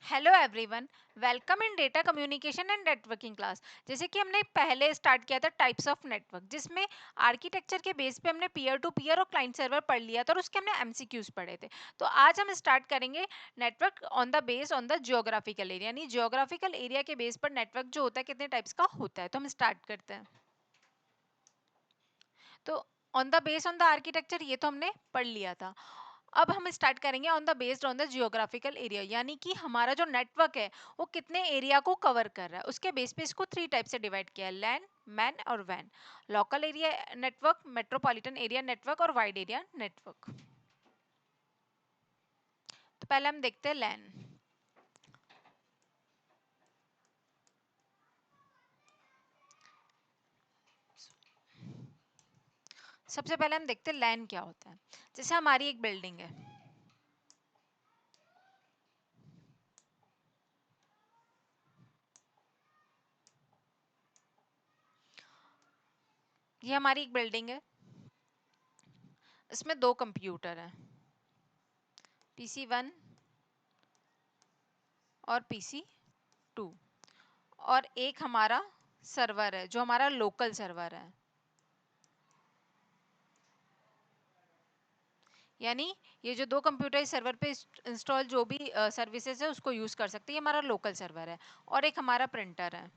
Hello everyone, welcome in data communication and networking class. जैसे कि हमने पहले स्टार्ट किया था टाइप्स ऑफ नेटवर्क, जिसमें आर्किटेक्चर के बेस पे हमने पीयर टू पीयर और क्लाइंट सर्वर पढ़ लिया था और उसके हमने एमसीक्यूज पढ़े थे। तो आज हम स्टार्ट करेंगे network on the base on the geographical area, यानी जियोग्राफिकल एरिया के बेस पर नेटवर्क जो होता है कितने टाइप्स का होता है। तो हम स्टार्ट करते हैं। तो on the base on the architecture ये तो हमने पढ़ लिया था। अब हम स्टार्ट करेंगे on the based on the geographical area, यानी कि हमारा जो नेटवर्क है वो कितने एरिया को कवर कर रहा है। उसके बेस पे इसको 3 टाइप से डिवाइड किया है, लैन, मैन और वैन। Local area network, metropolitan area network और वाइड एरिया नेटवर्क। तो पहले हम देखते हैं लैन। सबसे पहले हम देखते हैं लैन क्या होता है। जैसे हमारी एक बिल्डिंग है, ये हमारी एक बिल्डिंग है, इसमें 2 कंप्यूटर हैं, PC1 और PC2, और एक हमारा सर्वर है जो हमारा लोकल सर्वर है। यानी ये जो 2 कंप्यूटर सर्वर पे इंस्टॉल जो भी सर्विसेज है उसको यूज कर सकते हैं, ये हमारा लोकल सर्वर है। और एक हमारा प्रिंटर है।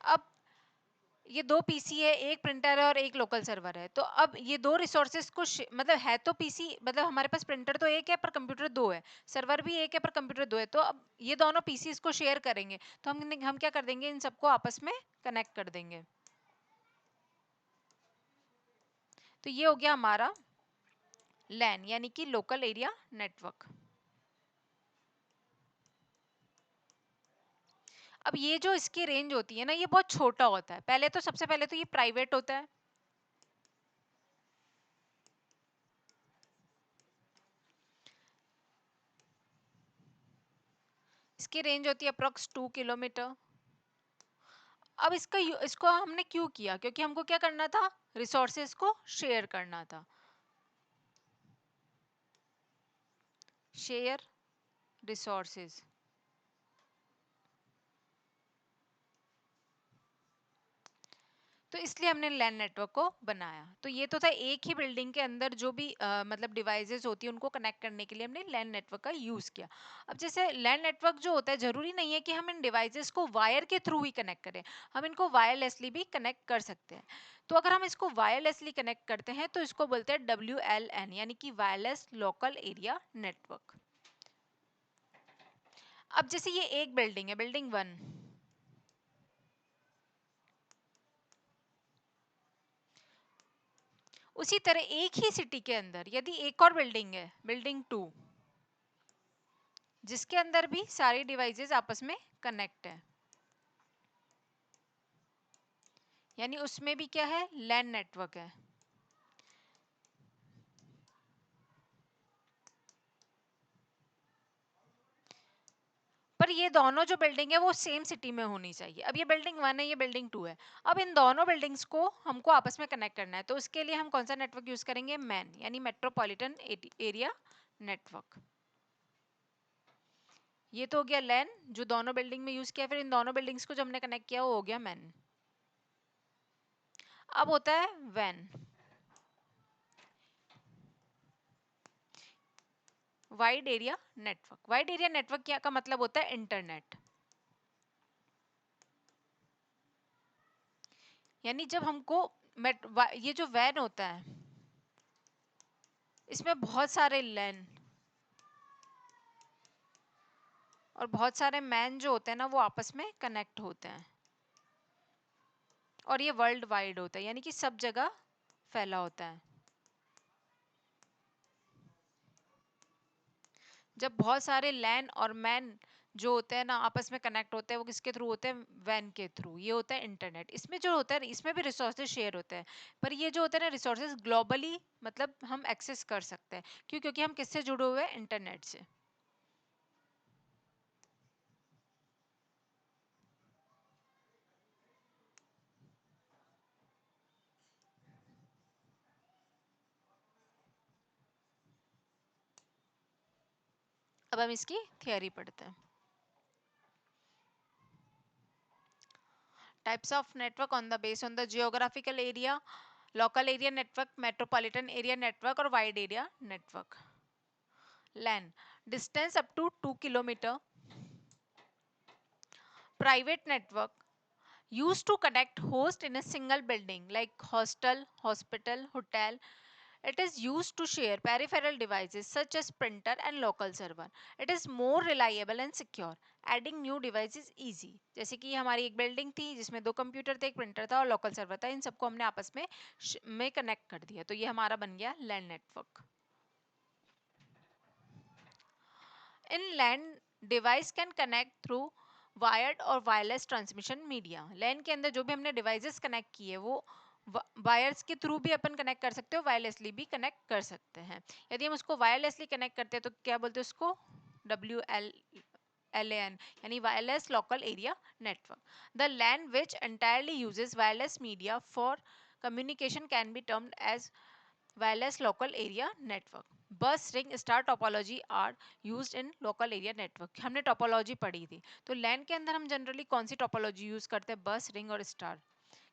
अब ये 2 पीसी है, एक प्रिंटर है और एक लोकल सर्वर है। तो अब ये 2 रिसोर्सेज को मतलब है तो पीसी, मतलब हमारे पास प्रिंटर तो एक है पर कंप्यूटर 2 है, सर्वर भी एक है पर कंप्यूटर 2 है। तो अब ये दोनों पीसी इसको शेयर करेंगे, तो हम क्या कर देंगे, इन सबको आपस में कनेक्ट कर देंगे। तो ये हो गया हमारा लैन, यानी कि लोकल एरिया नेटवर्क। अब ये जो इसकी रेंज होती है ना, ये बहुत छोटा होता है। पहले तो सबसे पहले तो ये प्राइवेट होता है। इसकी रेंज होती है अप्रोक्स 2 किलोमीटर। अब इसको हमने क्यों किया, क्योंकि हमको क्या करना था, रिसोर्सेज को शेयर करना था। शेयर रिसोर्सेज, तो इसलिए हमने लैन नेटवर्क को बनाया। तो ये तो था एक ही बिल्डिंग के अंदर जो भी मतलब डिवाइसेस होती है उनको कनेक्ट करने के लिए हमने लैन नेटवर्क का यूज किया। अब जैसे लैन नेटवर्क जो होता है, जरूरी नहीं है कि हम इन डिवाइसेस को वायर के थ्रू ही कनेक्ट करें, हम इनको वायरलेसली भी कनेक्ट कर सकते हैं। तो अगर हम इसको वायरलेसली कनेक्ट करते हैं तो इसको बोलते हैं WLN, यानी कि वायरलेस लोकल एरिया नेटवर्क। अब जैसे ये एक बिल्डिंग है, बिल्डिंग 1, उसी तरह एक ही सिटी के अंदर यदि एक और बिल्डिंग है, बिल्डिंग 2, जिसके अंदर भी सारी डिवाइसेस आपस में कनेक्ट है, यानी उसमें भी क्या है, लैन नेटवर्क है। पर ये दोनों जो बिल्डिंग है वो सेम सिटी में होनी चाहिए। अब ये बिल्डिंग 1 है, ये बिल्डिंग 2 है। अब इन दोनों बिल्डिंग्स को हमको आपस में कनेक्ट करना है, तो उसके लिए हम कौन सा नेटवर्क यूज करेंगे, मैन, यानी मेट्रोपॉलिटन एरिया नेटवर्क। ये तो हो गया लैन जो दोनों बिल्डिंग में यूज किया। फिर इन दोनों बिल्डिंग्स को जो हमने कनेक्ट किया वो हो गया मैन। अब होता है वैन, wide area network. Wide area network क्या का मतलब होता है, इंटरनेट। यानी जब हमको ये जो वैन होता है, इसमें बहुत सारे लैन और बहुत सारे मैन जो होते हैं ना वो आपस में कनेक्ट होते हैं, और ये वर्ल्ड वाइड होता है, यानी कि सब जगह फैला होता है। जब बहुत सारे लैन और मैन जो होते हैं ना आपस में कनेक्ट होते हैं, वो किसके थ्रू होते हैं, वैन के थ्रू। ये होता है इंटरनेट। इसमें जो होता है, इसमें भी रिसोर्सेज शेयर होते हैं, पर ये जो होते हैं ना रिसोर्सेज ग्लोबली, मतलब हम एक्सेस कर सकते हैं। क्यों, क्योंकि हम किससे जुड़े हुए हैं, इंटरनेट से। अब हम इसकी थियरी पढ़ते हैं। Types of network on the base on the geographical area, local area network, metropolitan area network और wide area network. LAN, distance up to 2 kilometer, private network used to connect host in a single building like hostel, hospital, hotel. It is used to share peripheral devices such as printer and local server. It is more reliable and secure. Adding new devices easy. जैसे कि हमारी एक building थी जिसमें 2 computer थे, एक printer था और लोकल सर्वर था, इन सबको हमने आपस में कनेक्ट कर दिया, तो ये हमारा बन गया LAN network. In LAN, device can connect through wired और वायरलेस ट्रांसमिशन मीडिया। LAN के अंदर जो भी हमने डिवाइसेस कनेक्ट किए वो वायर्स के थ्रू भी अपन कनेक्ट कर सकते हो, वायरलेसली भी कनेक्ट कर सकते हैं। यदि हम उसको वायरलेसली कनेक्ट करते हैं तो क्या बोलते हैं उसको, WLAN, यानी wireless local area network. The LAN which entirely uses wireless media for communication can be termed as wireless local area network. Bus ring star topology are used in local area network. हमने topology पढ़ी थी, तो लैन के अंदर हम generally कौन सी topology use करते हैं, बस रिंग और स्टार।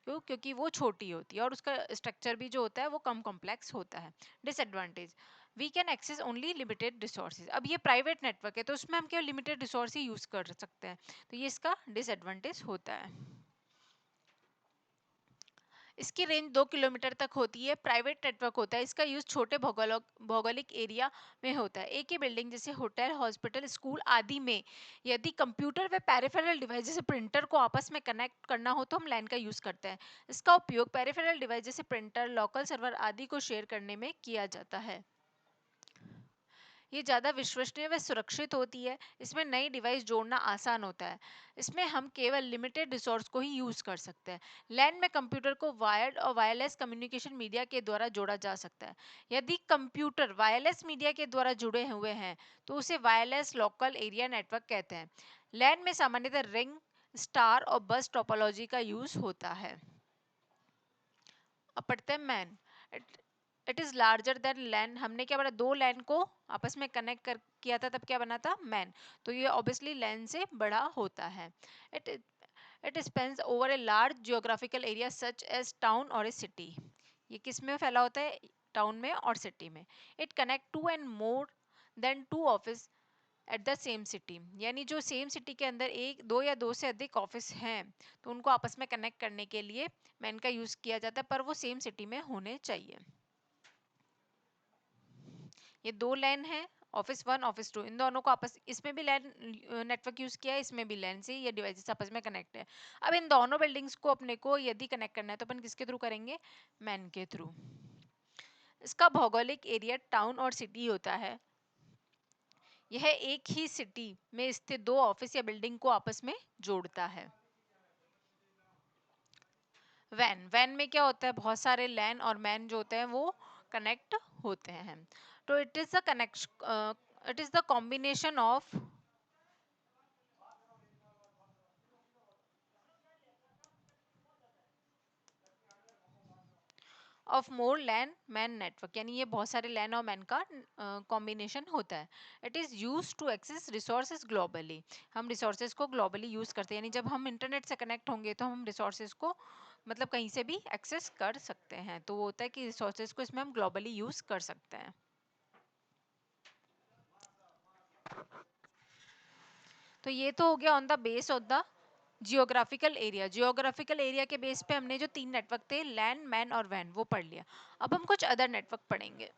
क्यों? क्योंकि वो छोटी होती है और उसका स्ट्रक्चर भी जो होता है वो कम कॉम्प्लेक्स होता है। Disadvantage, we can access only limited resources. अब ये प्राइवेट नेटवर्क है तो उसमें हम केवल लिमिटेड रिसोर्स ही यूज कर सकते हैं, तो ये इसका डिसएडवांटेज होता है। इसकी रेंज 2 किलोमीटर तक होती है। प्राइवेट नेटवर्क होता है, इसका यूज छोटे भौगोलिक एरिया में होता है। एक ही बिल्डिंग जैसे होटल, हॉस्पिटल, स्कूल आदि में यदि कंप्यूटर व पेरिफेरल डिवाइस जैसे प्रिंटर को आपस में कनेक्ट करना हो तो हम लैन का यूज करते हैं। इसका उपयोग पेरिफेरल डिवाइस जैसे प्रिंटर, लोकल सर्वर आदि को शेयर करने में किया जाता है। ये ज़्यादा विश्वसनीय व सुरक्षित होती है। इसमें नई डिवाइस जोड़ना आसान होता है। इसमें हम केवल लिमिटेड रिसोर्स को ही यूज़ कर सकते हैं। लैन में कंप्यूटर को वायर्ड और वायरलेस कम्युनिकेशन मीडिया के द्वारा जोड़ा जा सकता है। यदि कंप्यूटर वायरलेस मीडिया के द्वारा जुड़े हुए हैं तो उसे वायरलेस लोकल एरिया नेटवर्क कहते हैं। लैन में सामान्यतः रिंग, स्टार और बस टोपोलॉजी का यूज होता है। अब पढ़ते हैं MAN. It is larger than LAN. हमने क्या पढ़ा, दो लैन को आपस में कनेक्ट कर किया था, तब क्या बना था, मैन। तो ये ऑब्वियसली लैन से बड़ा होता है। It it spans over a large geographical area such as town और ए सिटी। ये किस में फैला होता है, टाउन में और सिटी में। It connect two and more than two office at the same city. यानी जो सेम सिटी के अंदर एक, दो या दो से अधिक ऑफिस हैं तो उनको आपस में कनेक्ट करने के लिए मैन का यूज किया जाता है, पर वो सेम सिटी में होने चाहिए। ये दो लैन है, ऑफिस 1 ऑफिस 2, इन दोनों को आपस, इसमें भी लैन नेटवर्क यूज किया है, इसमें भी लैन से ये डिवाइसेस आपस में कनेक्ट है। अब इन दोनों बिल्डिंग्स को अपने को यदि कनेक्ट करना है तो अपन किसके थ्रू करेंगे, मैन के थ्रू। इसका भौगोलिक एरिया टाउन और सिटी होता है। यह एक ही सिटी में स्थित दो ऑफिस या बिल्डिंग को आपस में जोड़ता है। वैन, वैन में क्या होता है, बहुत सारे लैन और मैन जो होते हैं वो कनेक्ट होते हैं। तो it is the connection, it is the combination of more LAN MAN network, यानी ये बहुत सारे लैन और मैन का कॉम्बिनेशन होता है। It is use to access resources globally. हम रिसोर्सेज को ग्लोबली यूज करते हैं, यानी जब हम इंटरनेट से कनेक्ट होंगे तो हम रिसोर्सेज को मतलब कहीं से भी एक्सेस कर सकते हैं। तो वो होता है कि रिसोर्सेज को इसमें हम ग्लोबली यूज कर सकते हैं। तो ये तो हो गया on the base of the geographical area. Geographical area के बेस पे हमने जो तीन नेटवर्क थे, लैन, मैन और वैन, वो पढ़ लिया। अब हम कुछ अदर नेटवर्क पढ़ेंगे।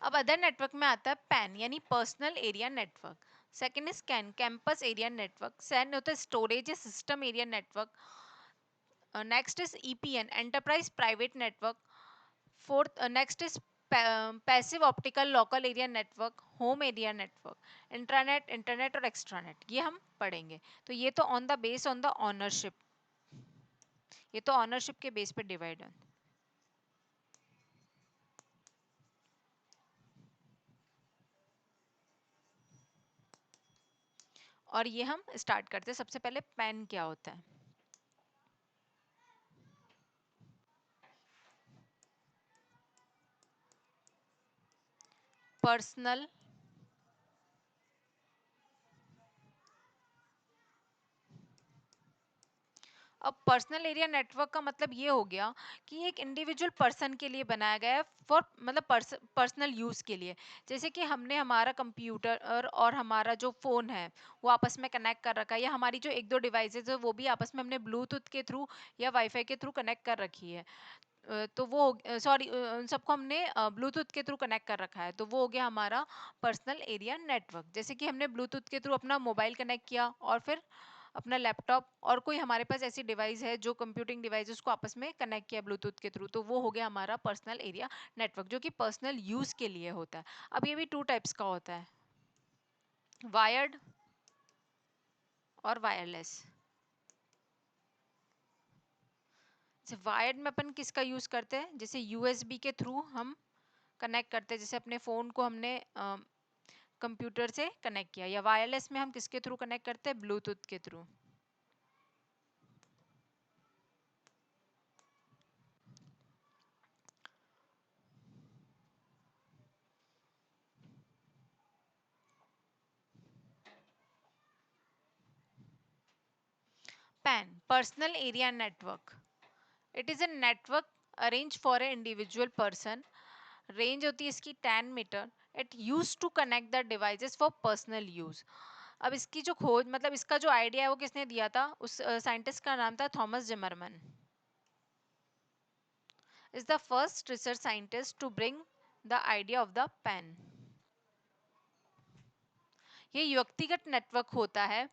अब अदर नेटवर्क में आता है पैन, यानी personal area network. Second is CAN, campus area network. SAN होता है storage system area network. Next is EPN, enterprise private network. Fourth next is passive optical local area network, home area network. Intranet, internet और extranet, ये हम पढ़ेंगे। तो ये तो on the base on the ownership, ये तो ऑनरशिप के बेस पे डिवाइड है। और ये हम स्टार्ट करते हैं। सबसे पहले पैन क्या होता है। पर्सनल अब पर्सनल एरिया नेटवर्क का मतलब ये हो गया कि एक इंडिविजुअल पर्सन के लिए बनाया गया है फॉर मतलब पर्सनल यूज के लिए। जैसे कि हमने हमारा कंप्यूटर और हमारा जो फोन है वो आपस में कनेक्ट कर रखा है, या हमारी जो एक दो डिवाइसेज है वो भी आपस में हमने ब्लूटूथ के थ्रू या वाईफाई के थ्रू कनेक्ट कर रखी है। तो वो सॉरी उन सबको हमने ब्लूटूथ के थ्रू कनेक्ट कर रखा है, तो वो हो गया हमारा पर्सनल एरिया नेटवर्क। जैसे कि हमने ब्लूटूथ के थ्रू अपना मोबाइल कनेक्ट किया और फिर अपना लैपटॉप और कोई हमारे पास ऐसी डिवाइस है जो कंप्यूटिंग डिवाइस उसको आपस में कनेक्ट किया ब्लूटूथ के थ्रू, तो वो हो गया हमारा पर्सनल एरिया नेटवर्क जो कि पर्सनल यूज के लिए होता है। अब ये भी टू टाइप्स का होता है, वायर्ड और वायरलेस। वायर्ड में अपन किसका यूज करते हैं, जैसे यूएसबी के थ्रू हम कनेक्ट करते हैं, जैसे अपने फोन को हमने कंप्यूटर से कनेक्ट किया। या वायरलेस में हम किसके थ्रू कनेक्ट करते हैं, ब्लूटूथ के थ्रू। PAN personal area network, it is a network arrange for a individual person. Range होती है इसकी 10 meter. It use to connect the devices for personal use. अब इसकी जो खोज मतलब इसका जो आइडिया है वो किसने दिया था, उस साइंटिस्ट का नाम था Thomas Zimmerman. Is the first research scientist to bring the idea of the PAN. ये व्यक्तिगत नेटवर्क होता है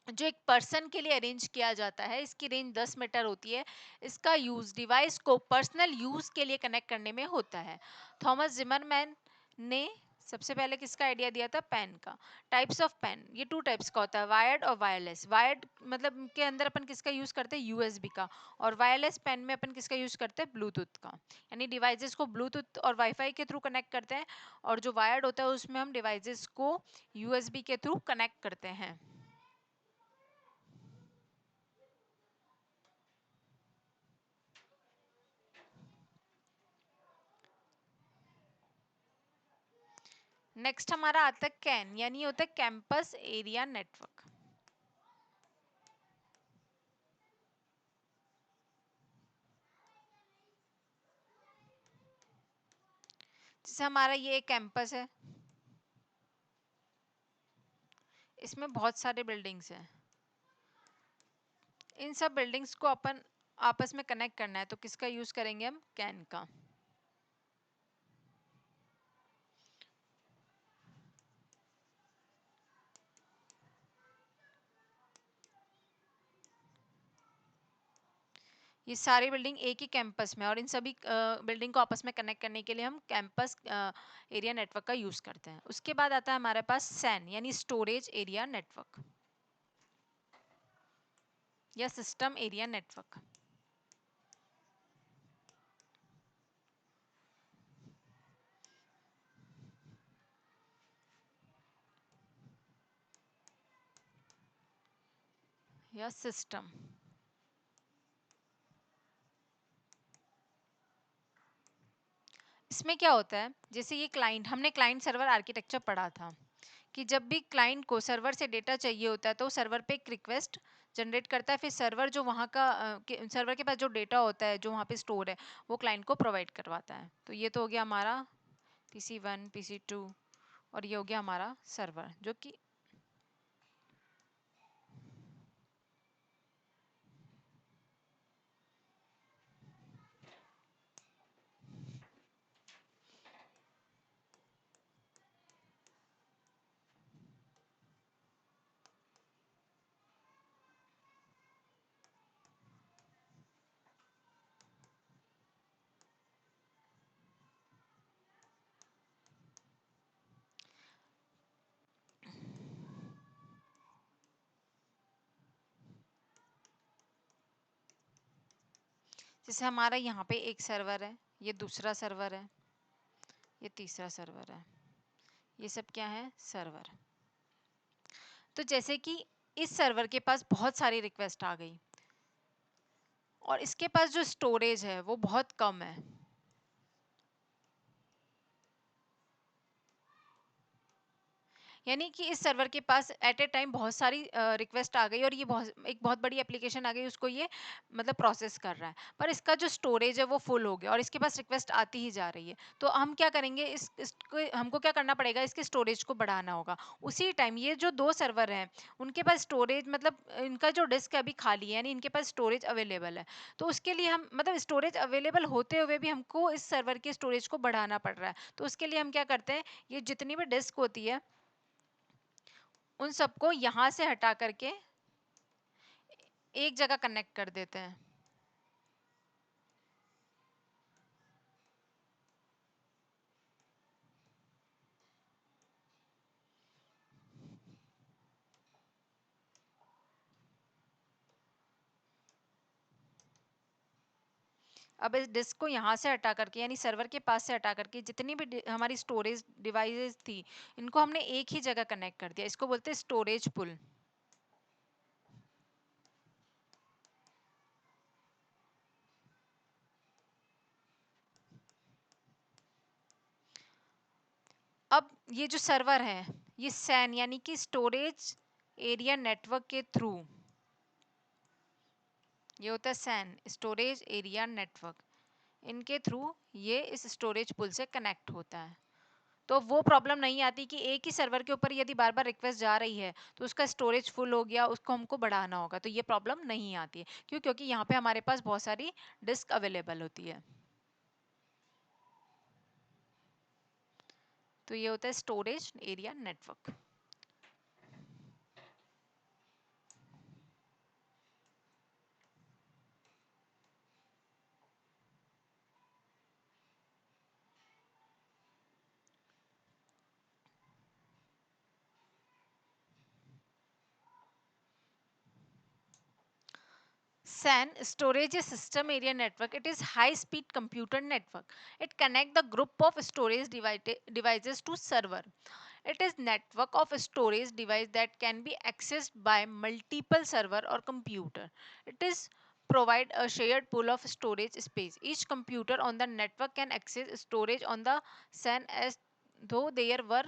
जो एक पर्सन के लिए अरेंज किया जाता है। इसकी रेंज 10 मीटर होती है। इसका यूज डिवाइस को पर्सनल यूज के लिए कनेक्ट करने में होता है। थॉमस जिमरमैन ने सबसे पहले किसका आइडिया दिया था, पेन का। टाइप्स ऑफ पेन, ये टू टाइप्स का होता है, वायर्ड और वायरलेस। वायर्ड मतलब के अंदर अपन किसका यूज करते हैं, यूएसबी का। और वायरलेस पेन में अपन किसका यूज करते हैं, ब्लूटूथ का। यानी डिवाइसेस को ब्लूटूथ और वाईफाई के थ्रू कनेक्ट करते हैं, और जो वायर्ड होता है उसमें हम डिवाइसेस को यूएसबी के थ्रू कनेक्ट करते हैं। नेक्स्ट हमारा आता है कैन, यानी होता है कैंपस एरिया नेटवर्क। जैसे हमारा ये एक कैंपस है, इसमें बहुत सारे बिल्डिंग्स हैं। इन सब बिल्डिंग्स को अपन आपस में कनेक्ट करना है, तो किसका यूज करेंगे हम, कैन का। ये सारी बिल्डिंग एक ही कैंपस में, और इन सभी बिल्डिंग को आपस में कनेक्ट करने के लिए हम कैंपस एरिया नेटवर्क का यूज करते हैं। उसके बाद आता है हमारे पास सैन, यानी स्टोरेज एरिया नेटवर्क या सिस्टम एरिया नेटवर्क। या सिस्टम, इसमें क्या होता है, जैसे ये क्लाइंट, हमने क्लाइंट सर्वर आर्किटेक्चर पढ़ा था कि जब भी क्लाइंट को सर्वर से डेटा चाहिए होता है तो सर्वर पे एक रिक्वेस्ट जनरेट करता है, फिर सर्वर जो वहाँ का सर्वर के पास जो डेटा होता है जो वहाँ पे स्टोर है वो क्लाइंट को प्रोवाइड करवाता है। तो ये तो हो गया हमारा PC1 PC2, और ये हो गया हमारा सर्वर जो कि जैसे हमारा यहाँ पे एक सर्वर है, ये दूसरा सर्वर है, ये तीसरा सर्वर है, ये सब क्या है, सर्वर। तो जैसे कि इस सर्वर के पास बहुत सारी रिक्वेस्ट आ गई और इसके पास जो स्टोरेज है वो बहुत कम है, यानी कि इस सर्वर के पास एट ए टाइम बहुत सारी रिक्वेस्ट आ गई और ये बहुत बड़ी एप्लीकेशन आ गई, उसको ये मतलब प्रोसेस कर रहा है, पर इसका जो स्टोरेज है वो फुल हो गया और इसके पास रिक्वेस्ट आती ही जा रही है। तो हम क्या करेंगे, इसको हमको क्या करना पड़ेगा, इसके स्टोरेज को बढ़ाना होगा। उसी टाइम ये जो दो सर्वर हैं उनके पास स्टोरेज मतलब इनका जो डिस्क अभी खाली है, यानी इनके पास स्टोरेज अवेलेबल है। तो उसके लिए हम मतलब स्टोरेज अवेलेबल होते हुए भी हमको इस सर्वर के स्टोरेज को बढ़ाना पड़ रहा है। तो उसके लिए हम क्या करते हैं, ये जितनी भी डिस्क होती है उन सबको यहाँ से हटा करके एक जगह कनेक्ट कर देते हैं। अब इस डिस्क को यहाँ से हटा करके यानी सर्वर के पास से हटा करके जितनी भी हमारी स्टोरेज डिवाइसेस थी इनको हमने एक ही जगह कनेक्ट कर दिया। इसको बोलते हैं स्टोरेज पुल। अब ये जो सर्वर है ये सैन यानी कि स्टोरेज एरिया नेटवर्क के थ्रू, ये होता है सैन स्टोरेज एरिया नेटवर्क, इनके थ्रू ये इस स्टोरेज पुल से कनेक्ट होता है। तो वो प्रॉब्लम नहीं आती कि एक ही सर्वर के ऊपर यदि बार बार रिक्वेस्ट जा रही है तो उसका स्टोरेज फुल हो गया, उसको हमको बढ़ाना होगा, तो ये प्रॉब्लम नहीं आती है। क्यों? क्योंकि यहाँ पे हमारे पास बहुत सारी डिस्क अवेलेबल होती है। तो ये होता है storage area network. SAN, Storage System Area Network, it is high-speed computer network. It connects the group of storage devices to server. It is network of storage device that can be accessed by multiple server or computer. It is provide a shared pool of storage space. Each computer on the network can access storage on the SAN as though there were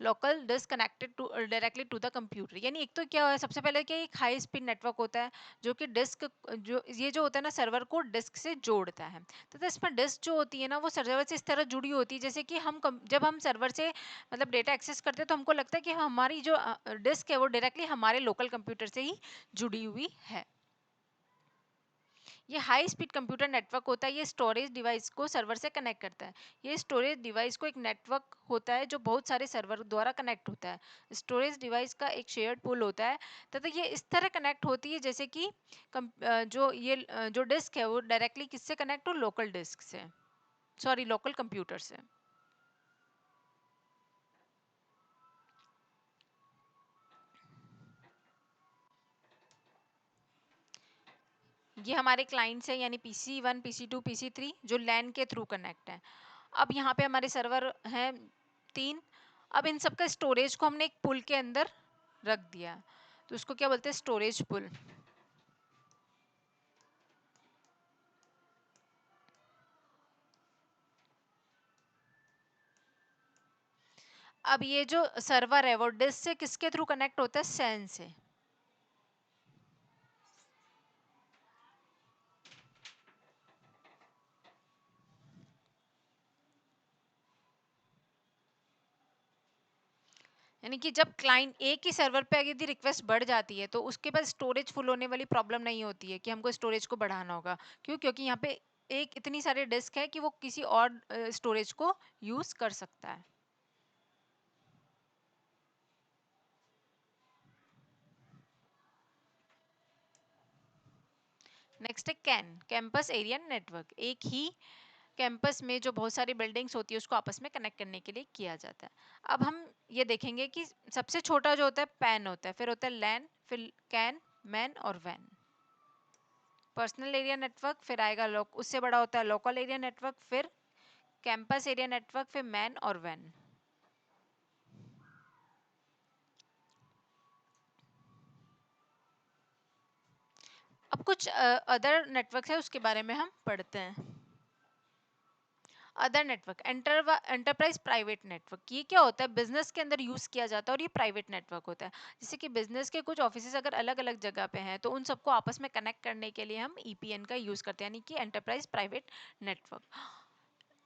local disk connected to directly to the computer. यानी एक तो क्या है, सबसे पहले कि एक high speed network होता है जो कि डिस्क जो ये जो होता है ना सर्वर को डिस्क से जोड़ता है। तो इसमें डिस्क जो होती है ना वो सर्वर से इस तरह जुड़ी होती है जैसे कि जब हम सर्वर से मतलब डेटा एक्सेस करते हैं तो हमको लगता है कि हमारी जो डिस्क है वो डायरेक्टली हमारे लोकल कंप्यूटर से ही जुड़ी हुई है। ये हाई स्पीड कंप्यूटर नेटवर्क होता है, ये स्टोरेज डिवाइस को सर्वर से कनेक्ट करता है। ये स्टोरेज डिवाइस को एक नेटवर्क होता है जो बहुत सारे सर्वर द्वारा कनेक्ट होता है। स्टोरेज डिवाइस का एक शेयर्ड पूल होता है तथा ये इस तरह कनेक्ट होती है जैसे कि जो डिस्क है वो डायरेक्टली किससे कनेक्ट हो, लोकल डिस्क से, सॉरी लोकल कंप्यूटर से। ये हमारे क्लाइंट्स है यानी PC1 PC2 PC3 जो लैन के थ्रू कनेक्ट है। अब यहाँ पे हमारे सर्वर हैं 3। अब इन सबका स्टोरेज को हमने एक पुल के अंदर रख दिया, तो उसको क्या बोलते हैं, स्टोरेज पुल। अब ये जो सर्वर है वो डिस्क से किसके थ्रू कनेक्ट होता है, सैन से। यानी कि जब क्लाइंट एक ही सर्वर पे यदि रिक्वेस्ट बढ़ जाती है तो उसके बाद स्टोरेज फुल होने वाली प्रॉब्लम नहीं होती है कि हमको स्टोरेज को बढ़ाना होगा। क्यों? क्योंकि यहाँ पे एक इतनी सारी डिस्क है कि वो किसी और स्टोरेज को यूज कर सकता है। नेक्स्ट है कैन, कैंपस एरिया नेटवर्क। एक ही कैंपस में जो बहुत सारी बिल्डिंग्स होती है उसको आपस में कनेक्ट करने के लिए किया जाता है। अब हम ये देखेंगे कि सबसे छोटा जो होता है पैन होता है, फिर होता है लैन, फिर कैन, मैन और वैन। पर्सनल एरिया नेटवर्क, फिर आएगा उससे बड़ा होता है लोकल एरिया नेटवर्क, फिर कैंपस एरिया नेटवर्क, फिर मैन और वैन। अब कुछ अदर नेटवर्क है उसके बारे में हम पढ़ते हैं। Other network, enterprise private network, ये क्या होता है, बिजनेस के अंदर यूज किया जाता है और ये प्राइवेट नेटवर्क होता है। जैसे कि बिजनेस के कुछ ऑफिस अगर अलग अलग जगह पे हैं तो उन सबको आपस में कनेक्ट करने के लिए हम ईपीएन का यूज करते हैं, यानी कि enterprise private network.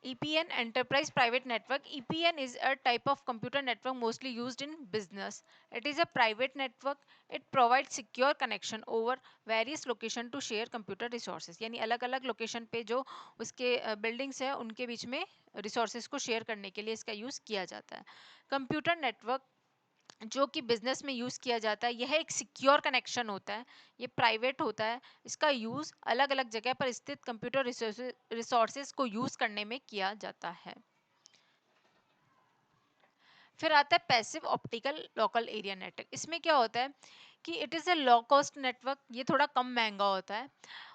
EPN, Enterprise Private Network. EPN is a type of computer network mostly used in business. It is a private network. It provides secure connection over various location to share computer resources. यानी अलग अलग location पे जो उसके buildings है उनके बीच में resources को शेयर करने के लिए इसका यूज किया जाता है। कंप्यूटर नेटवर्क जो कि बिजनेस में यूज किया जाता है, यह एक सिक्योर कनेक्शन होता है, ये प्राइवेट होता है, इसका यूज अलग अलग जगह पर स्थित कंप्यूटर रिसोर्सेज को यूज करने में किया जाता है। फिर आता है passive optical local area network. इसमें क्या होता है कि it is a low cost network, ये थोड़ा कम महंगा होता है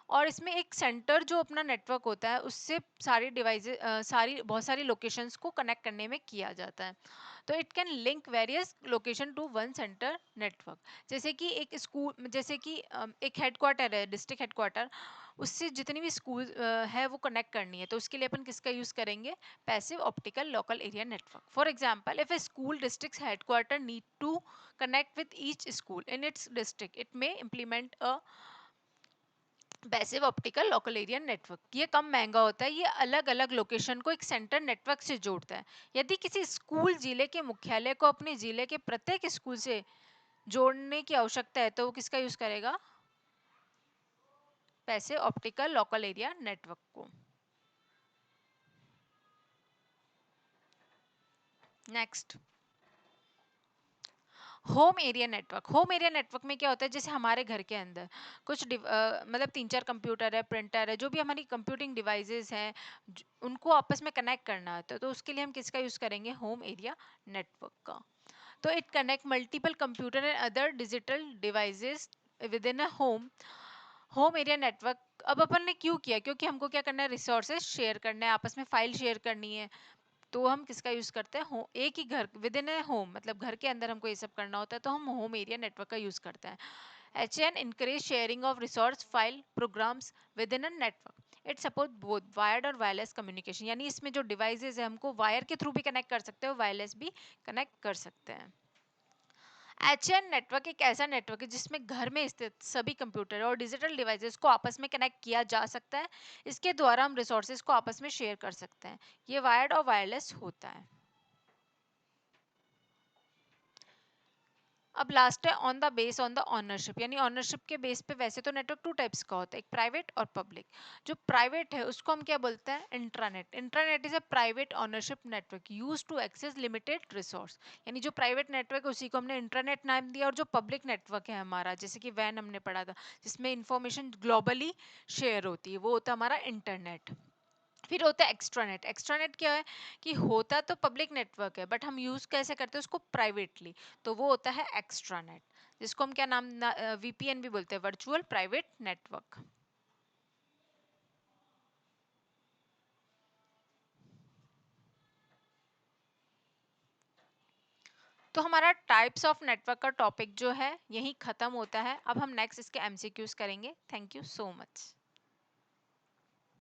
और इसमें एक सेंटर जो अपना नेटवर्क होता है उससे सारी डिवाइसेस सारी बहुत सारी लोकेशंस को कनेक्ट करने में किया जाता है। तो it can link various location to one center network. जैसे कि एक स्कूल, जैसे कि एक हेडक्वार्टर है, डिस्ट्रिक्ट हेडक्वार्टर, उससे जितनी भी स्कूल है वो कनेक्ट करनी है, तो उसके लिए अपन किसका यूज करेंगे, passive optical local area network. For example, if a school district headquarter need to connect with each school in its district, it may implement a passive optical local area network. ये कम महंगा होता है, ये अलग अलग location को एक centre network से जोड़ता है। यदि किसी स्कूल जिले के मुख्यालय को अपने जिले के प्रत्येक स्कूल से जोड़ने की आवश्यकता है तो वो किसका यूज करेगा, passive optical local area network को। Next, home area network. Home area network में क्या होता है, जैसे हमारे घर के अंदर कुछ मतलब 3-4 कंप्यूटर है, प्रिंटर है, जो भी हमारी कंप्यूटिंग डिवाइसेस हैं, उनको आपस में कनेक्ट करना होता है, तो उसके लिए हम किसका यूज करेंगे, होम एरिया नेटवर्क का। तो it connect multiple computer and other digital devices with in a home. Home area network अब अपन ने क्यों किया, क्योंकि हमको क्या करना है, रिसोर्सेज शेयर करना है, आपस में फाइल शेयर करनी है, तो हम किसका यूज करते हैं, हो एक ही घर विद इन ए होम, मतलब घर के अंदर हमको ये सब करना होता है तो हम होम एरिया नेटवर्क का यूज करते हैं। HN encourage sharing of resource file programs within a network. It support both wired और वायरलेस कम्युनिकेशन, यानी इसमें जो डिवाइसेस है हमको वायर के थ्रू भी कनेक्ट कर सकते हो, वायरलेस भी कनेक्ट कर सकते हैं। HN नेटवर्क एक ऐसा नेटवर्क है जिसमें घर में स्थित सभी कंप्यूटर और डिजिटल डिवाइसेस को आपस में कनेक्ट किया जा सकता है। इसके द्वारा हम रिसोर्सेज को आपस में शेयर कर सकते हैं। ये वायर्ड और वायरलेस होता है। अब लास्ट है on the base on the ownership, यानी ऑनरशिप के बेस पे वैसे तो नेटवर्क टू टाइप्स का होता है, एक प्राइवेट और पब्लिक। जो प्राइवेट है उसको हम क्या बोलते हैं, intranet. Intranet is a private ownership network use to access limited resource, यानी जो प्राइवेट नेटवर्क है उसी को हमने इंट्रानेट नाम दिया। और जो पब्लिक नेटवर्क है हमारा, जैसे कि वैन हमने पढ़ा था, जिसमें इंफॉर्मेशन ग्लोबली शेयर होती है, वो होता है हमारा इंटरनेट। फिर होता है एक्स्ट्रानेट। एक्स्ट्रानेट क्या है कि होता तो पब्लिक नेटवर्क है बट हम यूज कैसे करते हैं उसको प्राइवेटली, तो वो होता है एक्स्ट्रानेट, जिसको हम क्या नाम VPN भी बोलते हैं, वर्चुअल प्राइवेट नेटवर्क। तो हमारा टाइप्स ऑफ नेटवर्क का टॉपिक जो है यही खत्म होता है। अब हम नेक्स्ट इसके MCQs करेंगे। Thank you so much.